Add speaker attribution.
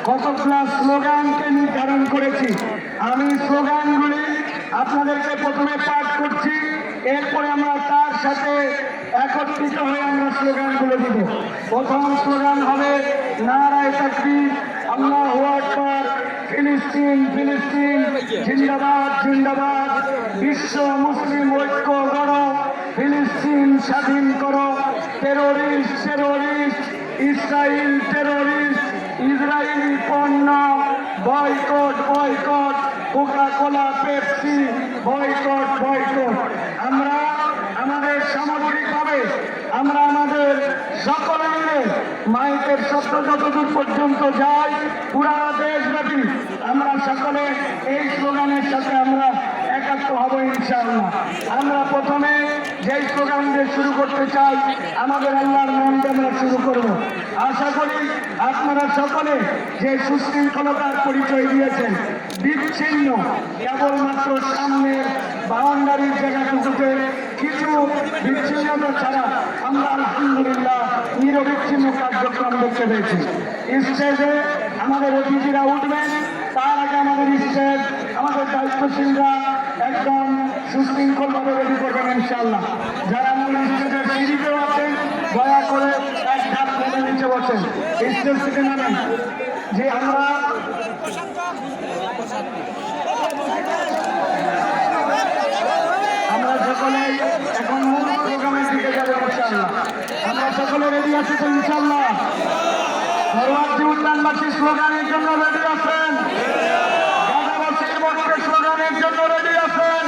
Speaker 1: কতগুলো স্লোগানকে নির্ধারণ করেছি। আমি স্লোগানগুলি আপনাদেরকে প্রথমে পাঠ করছি, এরপরে আমরা তার সাথে একত্রিত হয়ে আমরা স্লোগানগুলো দিব। প্রথম স্লোগান হবে নারায়ে তাকবীর, আল্লাহু আকবার, ফিলিস্তিন ফিলিস্তিন, জিন্দাবাদ জিন্দাবাদ, বিশ্ব মুসলিম ঐক্য গড়ো, ফিলিস্তিন স্বাধীন করো, terrorist terrorist, Israel terrorist, Israeli পণ্য boycott boycott, Coca Cola Pepsi boycott boycott. আমরা আমাদের সামগ্রিকভাবে আমরা আমাদের সকলে মিলে মাইকের শব্দ যতদূর পর্যন্ত যায় পুরা দেশব্যাপী আমরা সকলে এই স্লোগানের সাথে আমরা একাত্ম হব ইনশাআল্লাহ। আমরা প্রথমে যেই স্লোগান দিয়ে শুরু করতে চাই, আমাদের আল্লাহর নাম দিয়ে আমরা শুরু করব। আশা করি আপনারা সকলে যে সুশৃঙ্খলতার পরিচয় দিয়েছেন, বিচ্ছিন্ন কেবলমাত্র সামনের বাউন্ডারির জায়গাটুকুতে কিছু বিচ্ছিন্নতা ছাড়া আমরা আলহামদুলিল্লাহ নিরবিচ্ছিন্ন কার্যক্রম দেখতে পেয়েছি। স্টেজে আমাদের অতিথিরা উঠবেন, তার আগে আমাদের স্টেজ আমাদের দায়িত্বশীলরা একদম সুশৃঙ্খলভাবে রেডি করবেন ইনশাআল্লাহ। যারা মূল স্টেজের সিঁড়িতেও আছেন দয়া করে এক ধাপ নেমে নিচে বসেন, স্টেজ থেকে নামেন। যে আমরা সকলে এখন মূল প্রোগ্রামের দিকে যাবো ইনশাআল্লাহ। আমরা সকলে রেডি আছি তো ইনশাআল্লাহ? ফরওয়ার্ডী উদ্যানবাসী স্লোগানের জন্য রেডি আছেন? গাজাবাসীর পক্ষে স্লোগানের জন্য রেডি আছেন?